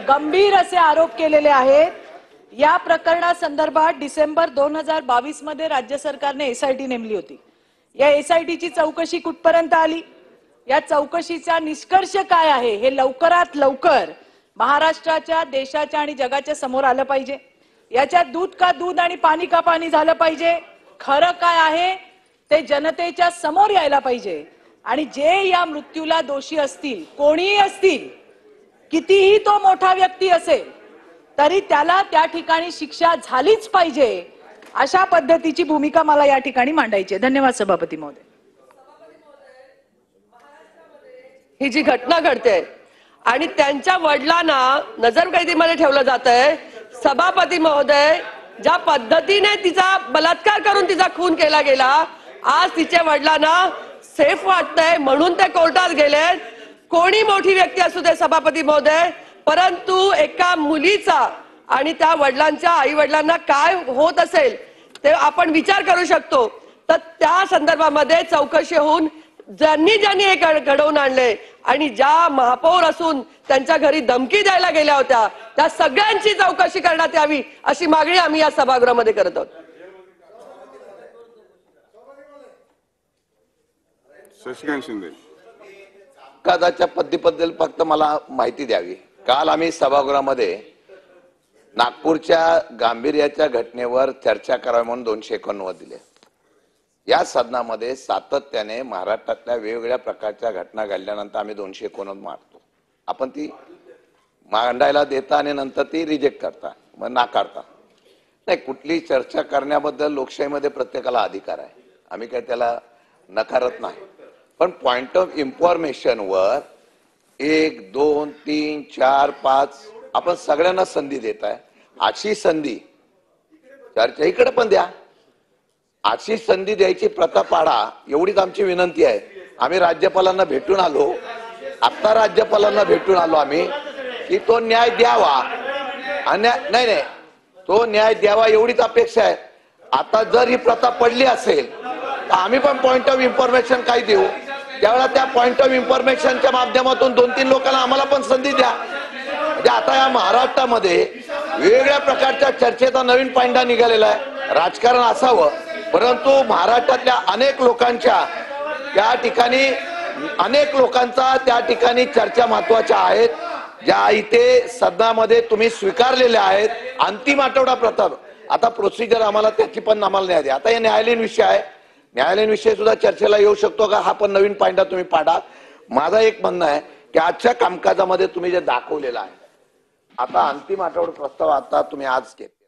गंभीर असे आरोप केलेले आहेत। या प्रकरणासंदर्भात डिसेंबर 2022 मध्ये राज्य सरकारने एसआयटी नेमली होती। या एसआयटीची चौकशी कुठपर्यंत आली? या चौकशीचा निष्कर्ष काय आहे हे लवकरात लवकर महाराष्ट्राच्या, देशाच्या आणि जगाच्या समोर आलं पाहिजे। याच्यात दूध का दूध आणि पाणी का पाणी झालं पाहिजे। खरं काय आहे ते जनतेच्या समोर यायला पाहिजे आणि जे या मृत्यूला दोषी असतील, कोणीही असतील, कितीही तो मोठा व्यक्ती असेल, तरी त्याला त्या ठिकाणी शिक्षा झालीच पाहिजे। अशा पद्धतीची भूमिका मला या ठिकाणी मांडायची आहे। धन्यवाद सभापती महोदय। ही जी घटना घडते आणि त्यांच्या वडिलांना नजरकैदीमध्ये ठेवलं जात आहे। सभापती महोदय, ज्या पद्धतीने तिचा बलात्कार करून तिचा खून केला गेला, आज तिच्या वडिलांना सेफ वाटतंय म्हणून ते कोर्टात गेले। कोणी मोठी व्यक्ती असू दे सभापती महोदय, परंतु एका मुलीचा आणि त्या वडिलांच्या आई वडिलांना काय होत असेल ते आपण विचार करू शकतो। तर त्या संदर्भामध्ये चौकशी होऊन ज्यांनी हे घडवून आणले आणि ज्या महापौर असून त्यांच्या घरी धमकी द्यायला गेल्या होत्या त्या सगळ्यांची चौकशी करण्यात यावी अशी मागणी आम्ही या सभागृहामध्ये करत आहोत। शशिकांत शिंदे, कादाच्या पद्धतीबद्दल फक्त मला माहिती द्यावी। काल आम्ही सभागृहामध्ये नागपूरच्या गांभीर्याच्या घटनेवर चर्चा करावी म्हणून 291 दिले। या सदनामध्ये सातत्याने महाराष्ट्रातल्या वेगवेगळ्या प्रकारच्या घटना घडल्यानंतर आम्ही 291 मारतो। आपण ती मांडायला देता आणि नंतर ती रिजेक्ट करता, मग नाकारता। नाही, कुठली चर्चा करण्याबद्दल लोकशाहीमध्ये प्रत्येकाला अधिकार आहे, आम्ही काय त्याला नकारत नाही। पण पॉइंट ऑफ इन्फॉर्मेशन वर 1, 2, 3, 4, 5 आपण सगळ्यांना संधी देत आहे। अशी संधी चर्चा इकडे पण द्या, अशी संधी द्यायची प्रथा पाडा, एवढीच आमची विनंती आहे। आम्ही राज्यपालांना भेटून आलो, आता राज्यपालांना भेटून आलो आम्ही की तो न्याय द्यावा। नाही, तो न्याय द्यावा एवढीच अपेक्षा आहे। आता जर ही प्रथा पडली असेल तर आम्ही पण पॉइंट ऑफ इन्फॉर्मेशन काय देऊ, त्यावेळेला त्या पॉइंट ऑफ इन्फॉर्मेशनच्या माध्यमातून 2-3 लोकांना आम्हाला पण संधी द्या। म्हणजे आता या महाराष्ट्रामध्ये वेगवेगळ्या प्रकारच्या चर्चेचा नवीन पायंडा निघालेला आहे। राजकारण असावं, परंतु महाराष्ट्रातल्या अनेक लोकांच्या त्या ठिकाणी चर्चा महत्वाच्या आहेत, ज्या इथे सदनामध्ये तुम्ही स्वीकारलेल्या आहेत। अंतिम आठवडा प्रथम आता प्रोसिजर आम्हाला त्याची पण आम्हाला न्याय द्या। आता हे न्यायालयीन विषय आहे, न्यायालयीन विषय सुद्धा चर्चेला येऊ शकतो का, हा पण नवीन पायंडा तुम्ही पाडा। माझा एक म्हणणं आहे की आजच्या कामकाजामध्ये तुम्ही जे दाखवलेलं आहे, आता अंतिम आठवडा प्रस्ताव आता तुम्ही आज केला,